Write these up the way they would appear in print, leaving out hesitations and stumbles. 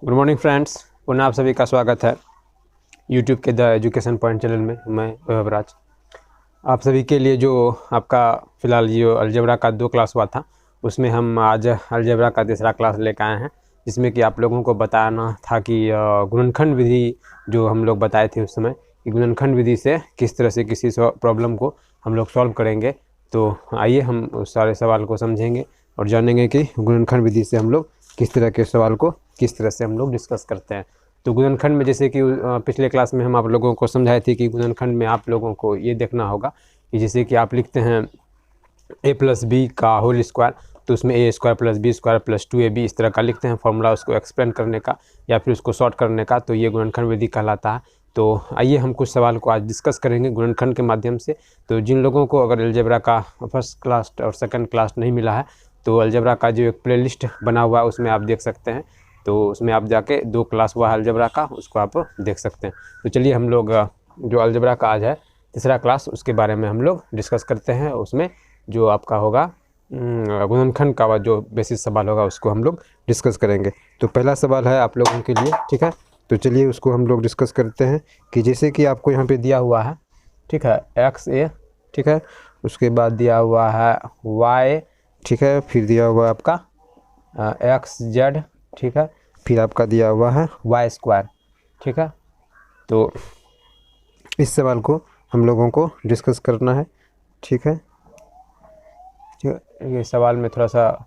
Good morning friends, पुनः आप सभी का स्वागत है यूट्यूब के द एजुकेशन पॉइंट चैनल में। मैं वैभव। आप सभी के लिए जो आपका फ़िलहाल जो अलजेब्रा का 2 क्लास हुआ था, उसमें हम आज अलजेब्रा का तीसरा क्लास लेकर आए हैं, जिसमें कि आप लोगों को बताना था कि गुणनखंड विधि जो हम लोग बताए थे उस समय कि गुणनखंड विधि से किस तरह से किसी प्रॉब्लम को हम लोग सॉल्व करेंगे। तो आइए हम उस सारे सवाल को समझेंगे और जानेंगे कि गुणनखंड विधि से हम लोग किस तरह के सवाल को किस तरह से हम लोग डिस्कस करते हैं। तो गुणनखंड में जैसे कि पिछले क्लास में हम आप लोगों को समझाए थे कि गुणनखंड में आप लोगों को ये देखना होगा कि जैसे कि आप लिखते हैं a+b का होल स्क्वायर, तो उसमें a² + b² + 2ab इस तरह का लिखते हैं फॉर्मूला, उसको एक्सप्लेन करने का या फिर उसको शॉर्ट करने का, तो ये गुणनखंड विधि कहलाता है। तो आइए हम कुछ सवाल को आज डिस्कस करेंगे गुणनखंड के माध्यम से। तो जिन लोगों को अगर अलजेब्रा का फर्स्ट क्लास और सेकंड क्लास नहीं मिला है, तो अलजेब्रा का जो एक प्लेलिस्ट बना हुआ है उसमें आप देख सकते हैं। तो उसमें आप जाके 2 क्लास हुआ है अलजेब्रा का, उसको आप देख सकते हैं। तो चलिए हम लोग जो अलजेब्रा का आज है तीसरा क्लास, उसके बारे में हम लोग डिस्कस करते हैं। उसमें जो आपका होगा गुणनखंड का जो बेसिस सवाल होगा उसको हम लोग डिस्कस करेंगे। तो पहला सवाल है आप लोगों के लिए, ठीक है। तो चलिए उसको हम लोग डिस्कस करते हैं कि जैसे कि आपको यहाँ पे दिया हुआ है, ठीक है, XA, ठीक है, उसके बाद दिया हुआ है Y, ठीक है, फिर दिया हुआ है आपका XZ, ठीक है, फिर आपका दिया हुआ है Y², ठीक है। तो इस सवाल को हम लोगों को डिस्कस करना है, ठीक है। ये सवाल में थोड़ा सा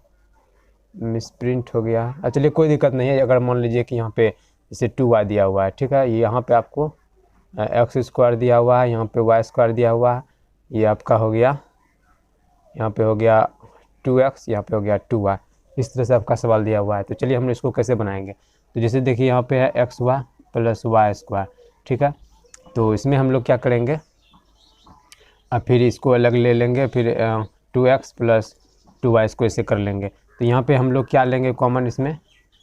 मिसप्रिंट हो गया, चलिए कोई दिक्कत नहीं है। अगर मान लीजिए कि यहाँ पे जैसे 2y दिया हुआ है, ठीक है, यहाँ पे आपको x² दिया हुआ है, यहाँ पे y² दिया हुआ है, ये आपका हो गया, यहाँ पे हो गया 2x, यहाँ पे हो गया 2y, इस तरह से आपका सवाल दिया हुआ है। तो चलिए हम इसको कैसे बनाएंगे। तो जैसे देखिए यहाँ पे है xy + y², ठीक है। तो इसमें हम लोग क्या करेंगे, फिर इसको अलग ले लेंगे, फिर 2x + 2y इसको ऐसे कर लेंगे। तो यहाँ पे हम लोग क्या लेंगे कॉमन इसमें,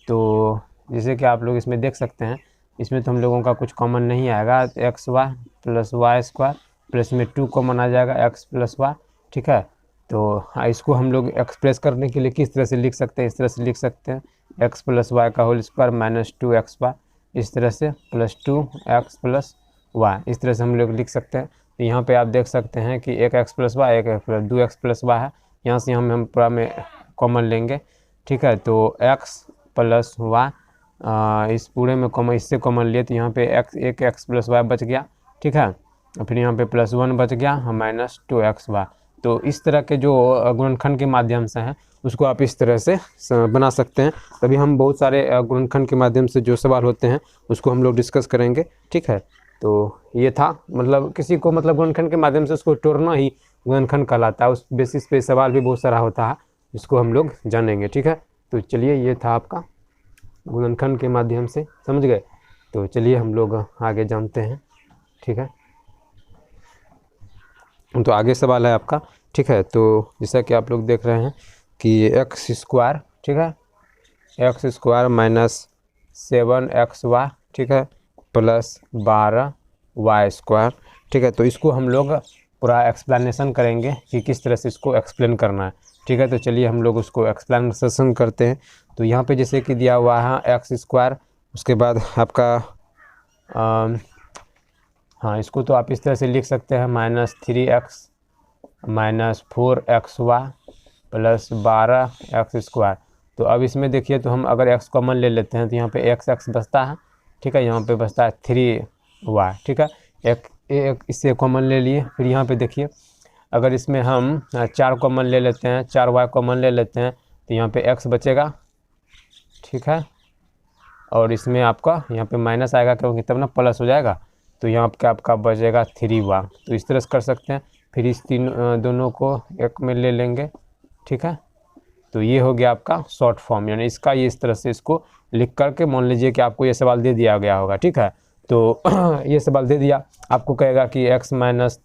तो जैसे कि आप लोग इसमें देख सकते हैं, इसमें तो हम लोगों का कुछ कॉमन नहीं आएगा। xy + y² प्लस में 2 कॉमन आ जाएगा, x + y, ठीक है। तो इसको हम लोग एक्सप्रेस करने के लिए किस तरह से लिख सकते हैं, इस तरह से लिख सकते हैं x + y का होल स्क्वायर - 2xy, इस तरह से + 2x + y, इस तरह से हम लोग लिख सकते हैं। तो यहाँ पे आप देख सकते हैं कि एक x + y, एक 2x + y है, यहाँ से हम पूरा में कॉमन लेंगे, ठीक है। तो x + y इस पूरे में कॉमन, इससे कॉमन लिए तो यहाँ पे एक x + y बच गया, ठीक है, फिर यहाँ पे +1 बच गया - 2xy। तो इस तरह के जो गुणनखंड के माध्यम से हैं उसको आप इस तरह से बना सकते हैं। तभी हम बहुत सारे गुणनखंड के माध्यम से जो सवाल होते हैं उसको हम लोग डिस्कस करेंगे, ठीक है। तो ये था, मतलब किसी को मतलब गुणनखंड के माध्यम से उसको तोड़ना ही गुणनखंड कहलाता है। उस बेसिस पे सवाल भी बहुत सारा होता है, जिसको हम लोग जानेंगे, ठीक है। तो चलिए ये था आपका गुणनखंड के माध्यम से, समझ गए। तो चलिए हम लोग आगे जानते हैं, ठीक है। तो आगे सवाल है आपका, ठीक है। तो जैसा कि आप लोग देख रहे हैं कि x², ठीक है, x² - 7xy, ठीक है, + 12y², ठीक है। तो इसको हम लोग पूरा एक्सप्लेनेशन करेंगे कि किस तरह से इसको एक्सप्लेन करना है, ठीक है। तो चलिए हम लोग उसको एक्सप्लेनेशन करते हैं। तो यहाँ पे जैसे कि दिया हुआ है x², उसके बाद आपका हाँ, इसको तो आप इस तरह से लिख सकते हैं -3x - 4xy + 12x²। तो अब इसमें देखिए, तो हम अगर x कॉमन ले लेते हैं तो यहाँ पे x बचता है, ठीक है, यहाँ पे बचता है 3y, ठीक है, एक इससे कॉमन ले लिए। फिर यहाँ पे देखिए, अगर इसमें हम 4 कॉमन ले लेते हैं, 4y कॉमन ले लेते हैं, तो यहाँ पे x बचेगा, ठीक है, और इसमें आपका यहाँ पे माइनस आएगा क्योंकि तब ना प्लस हो जाएगा। तो यहाँ पे आपका बचेगा 3y। तो इस तरह से कर सकते हैं। फिर इस दोनों को एक में ले लेंगे, ठीक है। तो ये हो गया आपका शॉर्ट फॉर्म, यानी इसका ये इस तरह से इसको लिख करके, मान लीजिए कि आपको ये सवाल दे दिया गया होगा, ठीक है। तो ये सवाल दे दिया, आपको कहेगा कि x -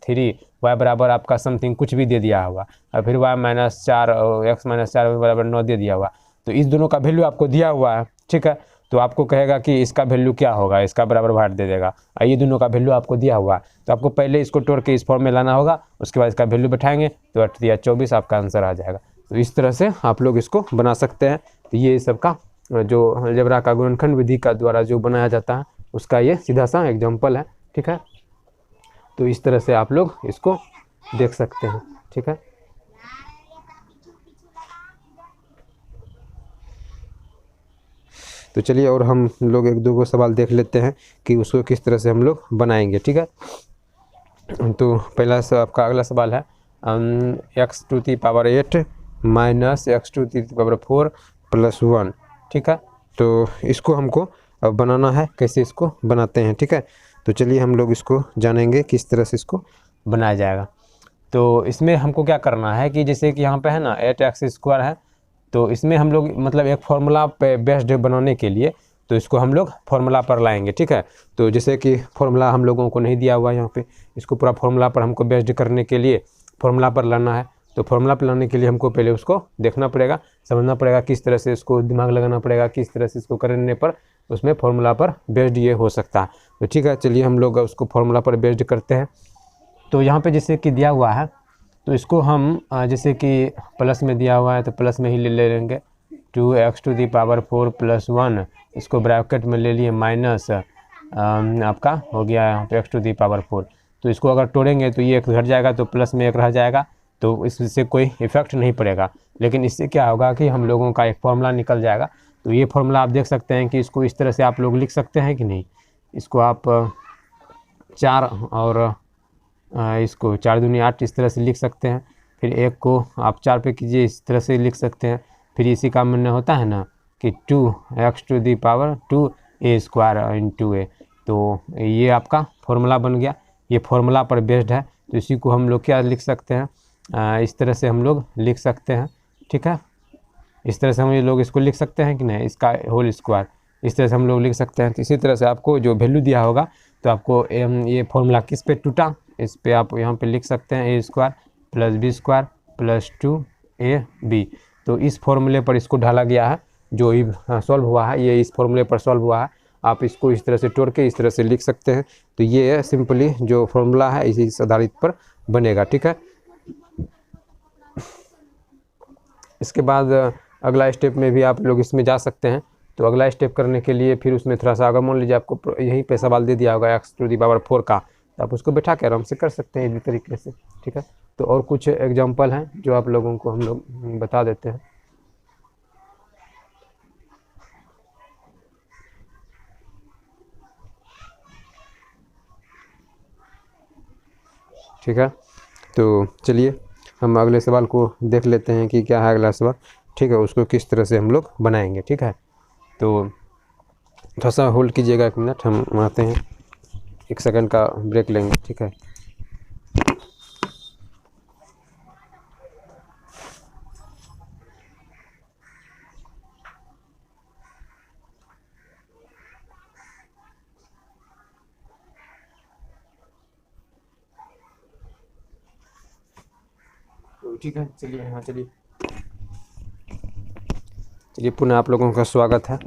3y बराबर आपका समथिंग कुछ भी दे दिया होगा, और फिर y - 4 और x - 4 बराबर 9 दे दिया हुआ। तो इस दोनों का वैल्यू आपको दिया हुआ है, ठीक है। तो आपको कहेगा कि इसका वैल्यू क्या होगा, इसका बराबर भाट दे देगा, ये दोनों का वैल्यू आपको दिया हुआ है। तो आपको पहले इसको तोड़ के इस फॉर्म में लाना होगा, उसके बाद इसका वैल्यू बैठाएंगे तो 8 या 24 आपका आंसर आ जाएगा। तो इस तरह से आप लोग इसको बना सकते हैं। तो ये सबका जो अलजेब्रा का गुणनखंड विधि का द्वारा जो बनाया जाता है उसका ये सीधा सा एग्जाम्पल है। ठीक है, तो इस तरह से आप लोग इसको देख सकते हैं। ठीक है, तो चलिए और हम लोग एक दो सवाल देख लेते हैं कि उसको किस तरह से हम लोग बनाएंगे। ठीक है, तो पहला आपका अगला सवाल है x to the power 8 minus x to the power 4 plus 1। ठीक है, तो इसको हमको अब बनाना है, कैसे इसको बनाते हैं। ठीक है, तो चलिए हम लोग इसको जानेंगे किस तरह से इसको बनाया जाएगा। तो इसमें हमको क्या करना है कि जैसे कि यहाँ पे है ना 8x² है, तो इसमें हम लोग मतलब एक फार्मूला पे बेस्ड बनाने के लिए तो इसको हम लोग फार्मूला पर लाएंगे। ठीक है, तो जैसे कि फार्मूला हम लोगों को नहीं दिया हुआ है यहाँ पे, इसको पूरा फार्मूला पर हमको बेस्ड करने के लिए फार्मूला पर लाना है। तो फार्मूला पर लाने के लिए हमको पहले उसको देखना पड़ेगा, समझना पड़ेगा, किस तरह से इसको दिमाग लगाना पड़ेगा, किस तरह से इसको करने पर उसमें फार्मूला पर बेस्ड ये हो सकता है। तो ठीक है, चलिए हम लोग उसको फार्मूला पर बेस्ड करते हैं। तो यहाँ पे जैसे कि दिया हुआ है तो इसको हम जैसे कि प्लस में दिया हुआ है तो प्लस में ही ले लेंगे 2x to the power 4 plus 1, इसको ब्रैकेट में ले लिए माइनस आपका हो गया यहाँ पे x टू दी पावर 4। तो इसको अगर तोड़ेंगे तो ये एक घट जाएगा तो प्लस में एक रह जाएगा, तो इससे कोई इफेक्ट नहीं पड़ेगा। लेकिन इससे क्या होगा कि हम लोगों का एक फार्मूला निकल जाएगा। तो ये फार्मूला आप देख सकते हैं कि इसको इस तरह से आप लोग लिख सकते हैं कि नहीं। इसको आप 4 और इसको 4 दूनी 8 इस तरह से लिख सकते हैं। फिर एक को आप 4 पे कीजिए, इस तरह से लिख सकते हैं। फिर इसी का मानना होता है ना कि 2x to the power 2a² into a। तो ये आपका फार्मूला बन गया, ये फार्मूला पर बेस्ड है। तो इसी को हम लोग क्या लिख सकते हैं, इस तरह से हम लोग लिख सकते हैं। ठीक है, इस तरह से हम लोग इसको लिख सकते हैं कि नहीं, इसका होल स्क्वायर इस तरह से हम लोग लिख सकते हैं। तो इसी तरह से आपको जो वैल्यू दिया होगा तो आपको ये फार्मूला किस पे टूटा, इस पे आप यहाँ पे लिख सकते हैं a² plus b² plus 2ab। तो इस फॉर्मूले पर इसको ढाला गया है, जो ही सॉल्व हुआ है ये इस फॉर्मूले पर सॉल्व हुआ है। आप इसको इस तरह से तोड़ के इस तरह से लिख सकते हैं। तो ये सिंपली जो फॉर्मूला है इसी आधारित पर बनेगा। ठीक है, इसके बाद अगला स्टेप में भी आप लोग इसमें जा सकते हैं। तो अगला स्टेप करने के लिए फिर उसमें थोड़ा सा, अगर मान लीजिए आपको यहीं पे सवाल दे दिया होगा x टू दी पावर 4 का, तो आप उसको बैठा के आराम से कर सकते हैं इसी तरीके से। ठीक है, तो और कुछ एग्जांपल हैं जो आप लोगों को हम लोग बता देते हैं। ठीक है, तो चलिए हम अगले सवाल को देख लेते हैं कि क्या है अगला सवाल। ठीक है, उसको किस तरह से हम लोग बनाएंगे। ठीक है, तो थोड़ा सा होल्ड कीजिएगा, 1 मिनट, हम आते हैं, 1 सेकंड का ब्रेक लेंगे। ठीक है, ठीक है, चलिए, हाँ चलिए पुनः आप लोगों का स्वागत है।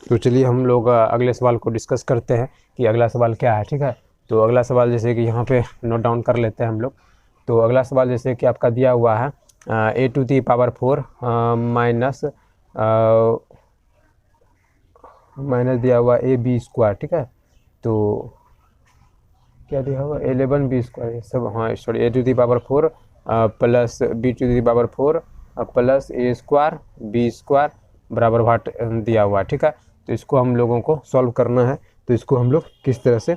तो चलिए हम लोग अगले सवाल को डिस्कस करते हैं कि अगला सवाल क्या है। ठीक है, तो अगला सवाल जैसे कि यहाँ पे नोट डाउन कर लेते हैं हम लोग। तो अगला सवाल जैसे कि आपका दिया हुआ है a to the power 4 minus दिया हुआ ab²। ठीक है, तो क्या दिया हुआ 11b² सब, हाँ sorry, a to the power 4 plus b to the power 4 plus a² b² बराबर वाट दिया हुआ है। ठीक है, तो इसको हम लोगों को सॉल्व करना है। तो इसको हम लोग किस तरह से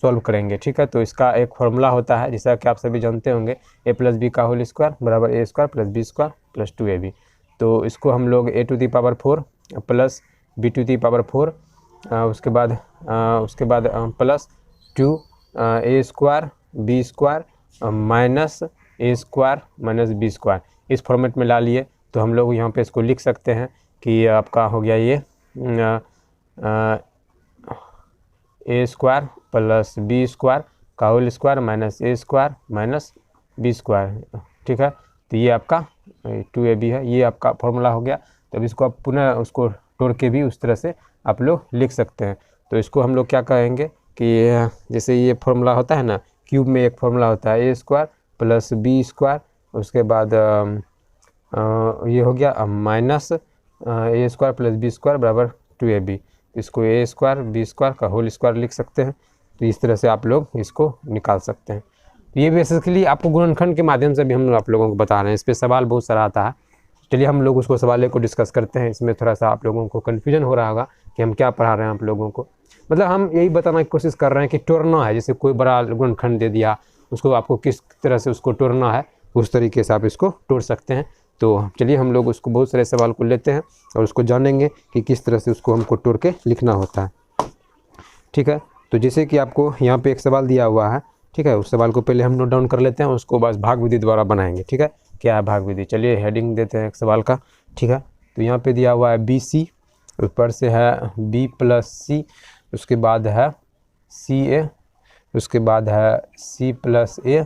सॉल्व करेंगे। ठीक है, तो इसका एक फार्मूला होता है जैसा कि आप सभी जानते होंगे, a प्लस बी का होल स्क्वायर बराबर a² plus b² plus 2ab। तो इसको हम लोग a to the power 4 plus b to the power 4 उसके बाद plus 2a² b² minus a² minus b², इस फॉर्मेट में ला लिए। तो हम लोग यहाँ पे इसको लिख सकते हैं कि आपका हो गया ये a² प्लस b² का whole square minus a² minus b²। ठीक है, तो ये आपका 2ab है, ये आपका फॉर्मूला हो गया। तो अब इसको आप पुनः उसको तोड़ के भी उस तरह से आप लोग लिख सकते हैं। तो इसको हम लोग क्या कहेंगे कि जैसे ये फॉर्मूला होता है ना, क्यूब में एक फॉर्मूला होता है a² प्लस b², उसके बाद ये हो गया माइनस ए स्क्वायर प्लस बी स्क्वायर बराबर 2ab। इसको ए स्क्वायर बी स्क्वायर का होल स्क्वायर लिख सकते हैं। तो इस तरह से आप लोग इसको निकाल सकते हैं। तो ये बेसिकली आपको गुणनखंड के माध्यम से भी हम आप लोगों को बता रहे हैं। इस पर सवाल बहुत सारा आता है। चलिए हम लोग उसको सवाल को डिस्कस करते हैं। इसमें थोड़ा सा आप लोगों को कन्फ्यूजन हो रहा होगा कि हम क्या पढ़ा रहे हैं आप लोगों को। मतलब हम यही बताने की कोशिश कर रहे हैं कि तोड़ना है। जैसे कोई बड़ा गुणनखंड दे दिया, उसको आपको किस तरह से उसको तोड़ना है, उस तरीके से आप इसको तोड़ सकते हैं। तो चलिए हम लोग उसको बहुत सारे सवाल को लेते हैं और उसको जानेंगे कि किस तरह से उसको हमको तोड़ के लिखना होता है। ठीक है, तो जैसे कि आपको यहाँ पे एक सवाल दिया हुआ है। ठीक है, उस सवाल को पहले हम नोट डाउन कर लेते हैं, उसको बस भाग विधि द्वारा बनाएंगे। ठीक है, क्या है भाग विधि, चलिए हेडिंग देते हैं एक सवाल का। ठीक है, तो यहाँ पे दिया हुआ है बी सी, ऊपर से है बी प्लस सी, उसके बाद है सी ए, उसके बाद है सी प्लस ए,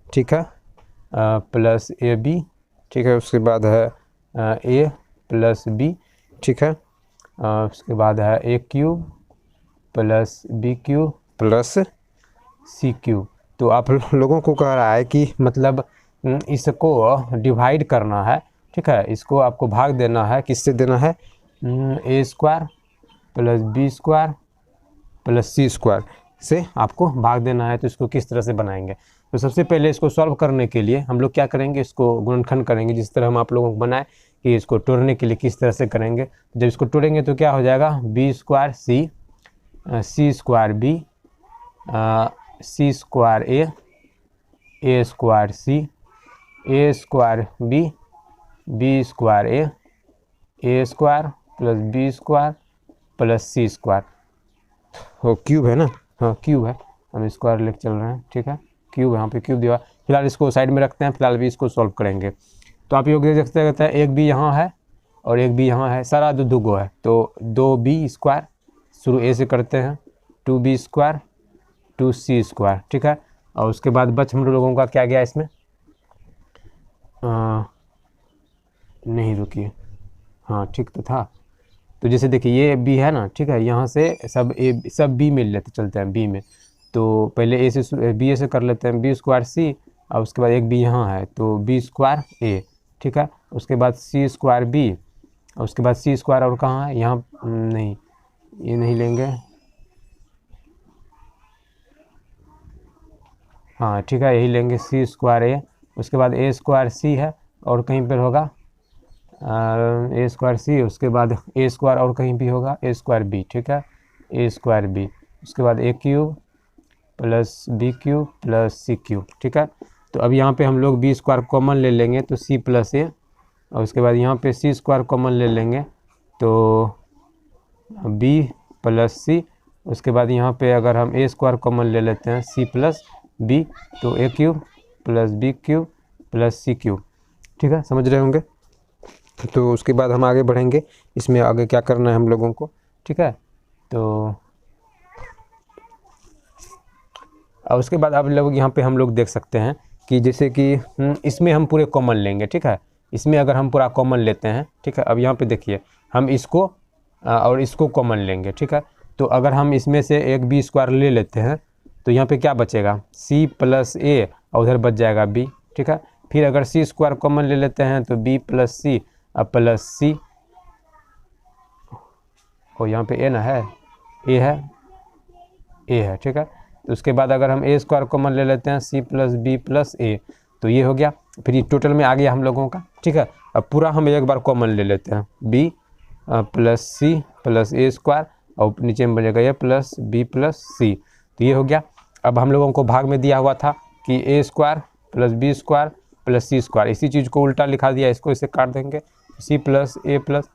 ठीक है, प्लस ए बी, ठीक है, उसके बाद है ए प्लस बी, ठीक है, उसके बाद है A cube plus B cube plus C cube. तो आप लोगों को कह रहा है कि मतलब इसको डिवाइड करना है। ठीक है, इसको आपको भाग देना है, किससे देना है, A square plus B square plus C square से आपको भाग देना है। तो इसको किस तरह से बनाएंगे, तो सबसे पहले इसको सॉल्व करने के लिए हम लोग क्या करेंगे, इसको गुणनखंड करेंगे जिस तरह हम आप लोगों को बनाए कि इसको तोड़ने के लिए किस तरह से करेंगे। जब इसको तोड़ेंगे तो क्या हो जाएगा, B square C, C square B, C square A square C, A square B, B square A square plus B square plus C square. हो क्यूब है ना, हाँ क्यूब है, हम स्क्वायर लेके चल रहे हैं। ठीक है, क्यूब यहाँ पे क्यूब दिया। फिलहाल इसको साइड में रखते हैं, फिलहाल भी इसको सॉल्व करेंगे। तो आप लोग देख सकते हैं एक बी यहाँ है और एक बी यहाँ है, सारा दो गो है। तो 2b स्क्वायर, शुरू ए से करते हैं, 2b स्क्वायर 2c स्क्वायर। ठीक है, और उसके बाद बच हम लोगों का क्या गया इसमें, नहीं रुकिए, हाँ ठीक तो था। तो जैसे देखिए ये बी है ना, ठीक है, यहाँ से सब बी में लेते चलते हैं, बी में। तो पहले ए से बी ए से कर लेते हैं, बी स्क्वायर सी, और उसके बाद एक बी यहाँ है तो बी स्क्वायर ए, ठीक है, उसके बाद सी स्क्वायर बी, और उसके बाद सी स्क्वायर और कहाँ है, यहाँ नहीं, ये नहीं लेंगे, हाँ ठीक है, यही लेंगे सी स्क्वायर ए, उसके बाद ए स्क्वायर सी है और कहीं पर होगा ए स्क्वायर सी, उसके बाद ए स्क्वायर और कहीं भी होगा ए स्क्वायर बी। ठीक है, ए स्क्वायर बी, उसके बाद A cube plus B cube plus C cube. ठीक है, तो अब यहाँ पे हम लोग बी स्क्वायर कॉमन ले लेंगे तो सी प्लस ए, और उसके बाद यहाँ पे सी स्क्वायर कॉमन ले लेंगे तो बी प्लस सी, उसके बाद यहाँ पे अगर हम ए स्क्वायर कॉमन ले लेते हैं सी प्लस बी, तो A cube plus B cube plus C cube. ठीक है, समझ रहे होंगे। तो उसके बाद हम आगे बढ़ेंगे, इसमें आगे क्या करना है हम लोगों को। ठीक है, तो और उसके बाद आप लोग यहाँ पे हम लोग देख सकते हैं कि जैसे कि इसमें हम पूरे कॉमन लेंगे। ठीक है, इसमें अगर हम पूरा कॉमन लेते हैं, ठीक है, अब यहाँ पे देखिए हम इसको और इसको कॉमन लेंगे। ठीक है, तो अगर हम इसमें से एक बी स्क्वायर ले लेते हैं तो यहाँ पे क्या बचेगा, सी प्लस ए, और उधर बच जाएगा बी। ठीक है, फिर अगर सी स्क्वायर कॉमन ले लेते हैं तो बी प्लस सी प्लस सी, और यहाँ पे ए ना है, ए है। ठीक है, तो उसके बाद अगर हम ए स्क्वायर कॉमन ले लेते हैं सी प्लस बी प्लस ए, तो ये हो गया, फिर ये टोटल में आ गया हम लोगों का। ठीक है, अब पूरा हम एक बार कॉमन ले लेते हैं, बी प्लस सी प्लस ए स्क्वायर, और नीचे में बनेगा ये प्लस बी प्लस सी, तो ये हो गया। अब हम लोगों को भाग में दिया हुआ था कि A square plus B square plus C square, इसी चीज़ को उल्टा लिखा दिया, इसको इसे काट देंगे, सी प्लस ए प्लस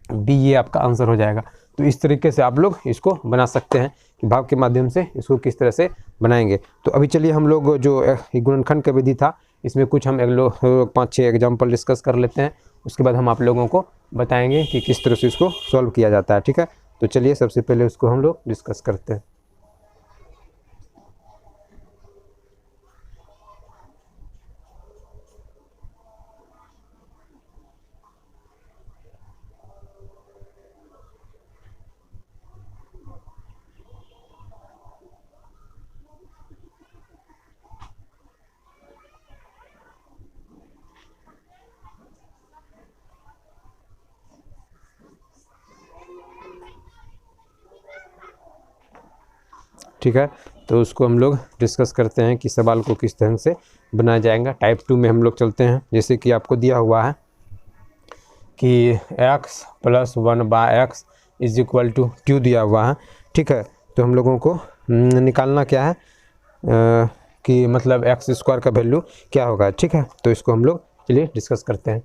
बी, ये आपका आंसर हो जाएगा। तो इस तरीके से आप लोग इसको बना सकते हैं कि भाग के माध्यम से इसको किस तरह से बनाएंगे। तो अभी चलिए हम लोग जो गुणनखंड का विधि था, इसमें कुछ हम 5-6 एग्जाम्पल डिस्कस कर लेते हैं। उसके बाद हम आप लोगों को बताएंगे कि किस तरह से इसको सॉल्व किया जाता है। ठीक है, तो चलिए सबसे पहले उसको हम लोग डिस्कस करते हैं। ठीक है। तो उसको हम लोग डिस्कस करते हैं कि सवाल को किस ढंग से बनाया जाएगा। टाइप 2 में हम लोग चलते हैं। जैसे कि आपको दिया हुआ है कि x + 1/x is equal to q दिया हुआ है, ठीक है। तो हम लोगों को निकालना क्या है कि मतलब x² का वैल्यू क्या होगा, ठीक है। तो इसको हम लोग चलिए डिस्कस करते हैं।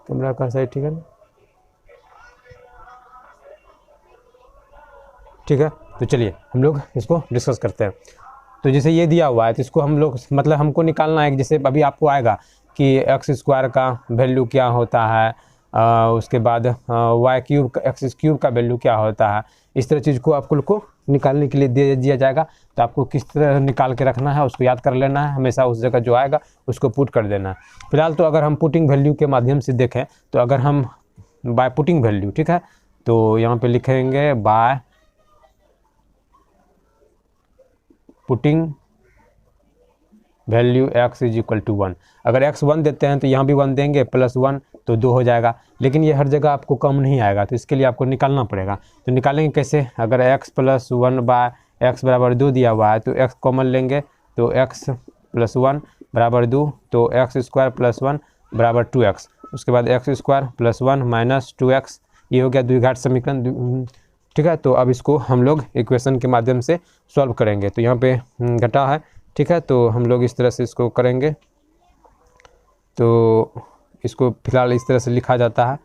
कैमरा का साइड ठीक है ना, ठीक है। तो चलिए हम लोग इसको डिस्कस करते हैं। तो जैसे ये दिया हुआ है तो इसको हम लोग मतलब हमको निकालना है। जैसे अभी आपको आएगा कि x² का वैल्यू क्या होता है, उसके बाद y³ x³ का वैल्यू क्या होता है। इस तरह चीज़ को आपको निकालने के लिए दे दिया जाएगा। तो आपको किस तरह निकाल के रखना है उसको याद कर लेना है। हमेशा उस जगह जो आएगा उसको पुट कर देना है। फिलहाल तो अगर हम पुटिंग वैल्यू के माध्यम से देखें तो अगर हम बाय पुटिंग वैल्यू, ठीक है, तो यहाँ पे लिखेंगे by putting value x is equal to 1। अगर x 1 देते हैं तो यहाँ भी 1 देंगे, +1 तो 2 हो जाएगा। लेकिन ये हर जगह आपको कम नहीं आएगा, तो इसके लिए आपको निकालना पड़ेगा। तो निकालेंगे कैसे? अगर x + 1/x = 2 दिया हुआ है तो x कॉमन लेंगे, तो x + 1 = 2, तो x² + 1 = 2x। उसके बाद x² + 1 - 2x, ये हो गया द्विघात समीकरण, ठीक है। तो अब इसको हम लोग इक्वेशन के माध्यम से सॉल्व करेंगे। तो यहाँ पे घटा है, ठीक है। तो हम लोग इस तरह से इसको करेंगे। तो इसको फिलहाल इस तरह से लिखा जाता है,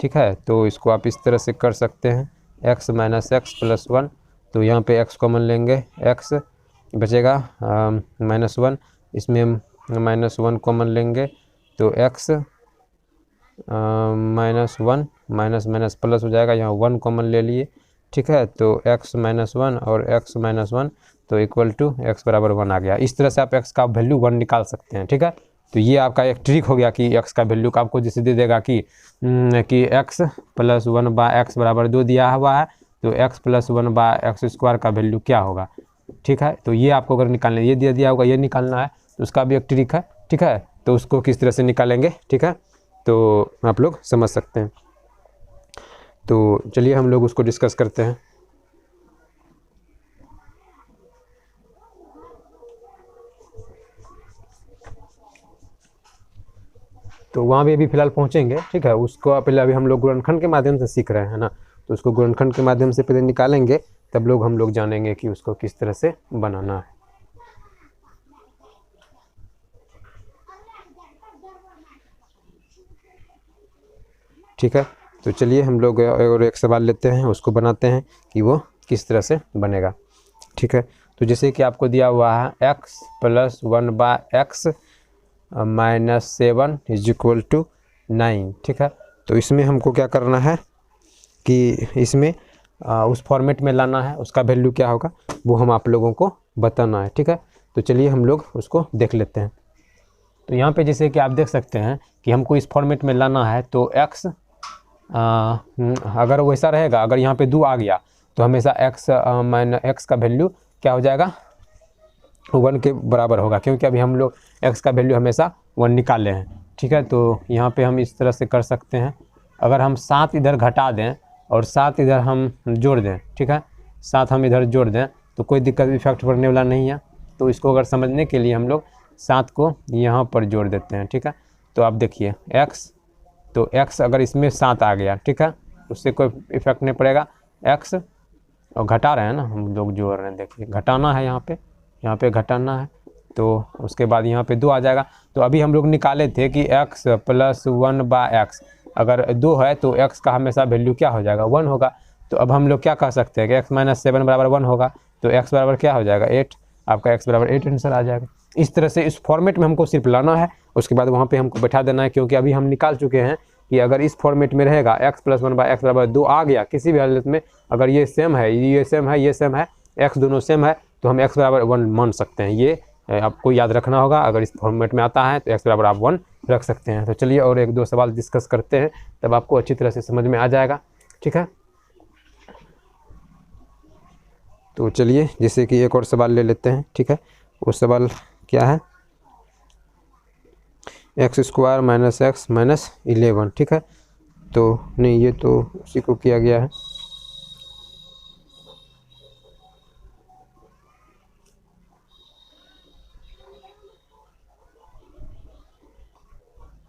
ठीक है। तो इसको आप इस तरह से कर सकते हैं, x - x + 1। तो यहाँ पे x कॉमन लेंगे, x बचेगा -1, इसमें -1 कॉमन लेंगे तो x -1 माइनस प्लस हो जाएगा, यहाँ 1 कॉमन ले लिए, ठीक है। तो x - 1 और x - 1 तो इक्वल टू x = 1 आ गया। इस तरह से आप x का वैल्यू 1 निकाल सकते हैं, ठीक है। तो ये आपका एक ट्रिक हो गया कि x का वैल्यू का आपको जैसे दे देगा कि x + 1/x = 2 दिया हुआ है, तो x + 1/x² का वैल्यू क्या होगा, ठीक है। तो ये आपको अगर निकालना है, ये दिया होगा, ये निकालना है, तो उसका भी एक ट्रिक है, ठीक है। तो उसको किस तरह से निकालेंगे, ठीक है, तो आप लोग समझ सकते हैं। तो चलिए हम लोग उसको डिस्कस करते हैं। तो वहाँ भी अभी फिलहाल पहुँचेंगे, ठीक है। उसको पहले अभी हम लोग गुणनखंड के माध्यम से सीख रहे हैं ना, तो उसको गुणनखंड के माध्यम से पहले निकालेंगे, तब लोग हम लोग जानेंगे कि उसको किस तरह से बनाना है। ठीक है। तो चलिए हम लोग और एक सवाल लेते हैं, उसको बनाते हैं कि वो किस तरह से बनेगा, ठीक है। तो जैसे कि आपको दिया हुआ है x + 1/x - 7 is equal to 9, ठीक है। तो इसमें हमको क्या करना है कि इसमें उस फॉर्मेट में लाना है, उसका वैल्यू क्या होगा वो हम आप लोगों को बताना है, ठीक है। तो चलिए हम लोग उसको देख लेते हैं। तो यहाँ पे जैसे कि आप देख सकते हैं कि हमको इस फॉर्मेट में लाना है, तो x अगर वैसा रहेगा, अगर यहाँ पे 2 आ गया तो हमेशा x का वैल्यू क्या हो जाएगा, 1 के बराबर होगा, क्योंकि अभी हम लोग x का वैल्यू हमेशा 1 निकाले हैं, ठीक है। तो यहाँ पे हम इस तरह से कर सकते हैं। अगर हम 7 इधर घटा दें और 7 इधर हम जोड़ दें, ठीक है, 7 हम इधर जोड़ दें तो कोई दिक्कत इफेक्ट पड़ने वाला नहीं है। तो इसको अगर समझने के लिए हम लोग 7 को यहाँ पर जोड़ देते हैं, ठीक है। तो आप देखिए x, तो x अगर इसमें 7 आ गया, ठीक है, उससे कोई इफेक्ट नहीं पड़ेगा। x और घटा रहे हैं ना हम लोग, जोड़ रहे हैं, देखिए घटाना है, यहाँ पे घटाना है, तो उसके बाद यहाँ पे 2 आ जाएगा। तो अभी हम लोग निकाले थे कि x + 1/x अगर 2 है तो x का हमेशा वैल्यू क्या हो जाएगा, 1 होगा। तो अब हम लोग क्या कह सकते हैं कि x - 7 = 1 होगा, तो x बराबर क्या हो जाएगा, 8। आपका x = 8 आंसर आ जाएगा। इस तरह से इस फॉर्मेट में हमको सिर्फ लाना है, उसके बाद वहाँ पे हमको बैठा देना है, क्योंकि अभी हम निकाल चुके हैं कि अगर इस फॉर्मेट में रहेगा x + 1/x = 2 आ गया किसी भी हालत में, अगर ये सेम है, ये सेम है, ये सेम है, x दोनों सेम है, तो हम x = 1 मान सकते हैं। ये आपको याद रखना होगा, अगर इस फॉर्मेट में आता है तो x = आप 1 रख सकते हैं। तो चलिए और 1-2 सवाल डिस्कस करते हैं, तब आपको अच्छी तरह से समझ में आ जाएगा, ठीक है। तो चलिए जैसे कि एक और सवाल ले लेते हैं, ठीक है। वो सवाल क्या है, x² - x - 11, ठीक है। तो नहीं, ये तो उसी को किया गया है।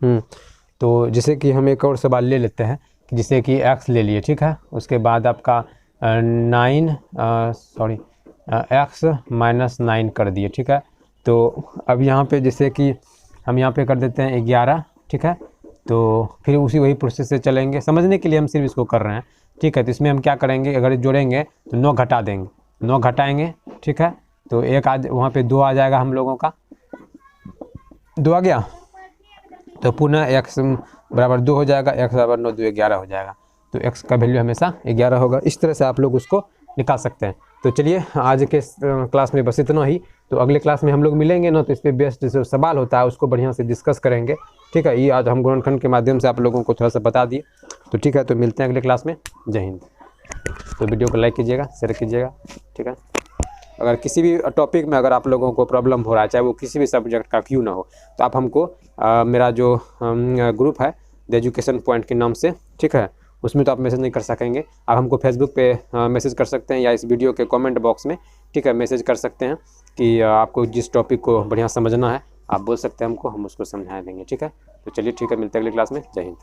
तो जैसे कि हम एक और सवाल ले लेते हैं कि जैसे कि x ले लिए, ठीक है, उसके बाद आपका 9 कर दिए, ठीक है। तो अब यहाँ पे जैसे कि हम यहाँ पे कर देते हैं 11, ठीक है। तो फिर उसी वही प्रोसेस से चलेंगे, समझने के लिए हम सिर्फ इसको कर रहे हैं, ठीक है। तो इसमें हम क्या करेंगे, अगर जोड़ेंगे तो 9 घटा देंगे, 9 घटाएंगे, ठीक है। तो एक आज वहाँ पे 2 आ जाएगा हम लोगों का, 2 आ गया, तो पुनः x बराबर 2 हो जाएगा, x बराबर 9 2 11 हो जाएगा। तो x का वैल्यू हमेशा 11 होगा। इस तरह से आप लोग उसको निकाल सकते हैं। तो चलिए आज के क्लास में बस इतना ही। तो अगले क्लास में हम लोग मिलेंगे ना, तो इस पर बेस्ड जो सवाल होता है उसको बढ़िया से डिस्कस करेंगे, ठीक है। ये आज हम गुणनखंड के माध्यम से आप लोगों को थोड़ा सा बता दिए। तो ठीक है, तो मिलते हैं अगले क्लास में। जय हिंद। तो वीडियो को लाइक कीजिएगा, शेयर कीजिएगा, ठीक है। अगर किसी भी टॉपिक में अगर आप लोगों को प्रॉब्लम हो रहा है, चाहे वो किसी भी सब्जेक्ट का क्यों ना हो, तो आप हमको मेरा जो ग्रुप है द एजुकेशन पॉइंट के नाम से, ठीक है, उसमें तो आप मैसेज नहीं कर सकेंगे। आप हमको फेसबुक पे मैसेज कर सकते हैं या इस वीडियो के कमेंट बॉक्स में, ठीक है, मैसेज कर सकते हैं कि आपको जिस टॉपिक को बढ़िया समझना है आप बोल सकते हैं हमको, हम उसको समझा देंगे, ठीक है। तो चलिए ठीक है, मिलते हैं अगली क्लास में। जय हिंद।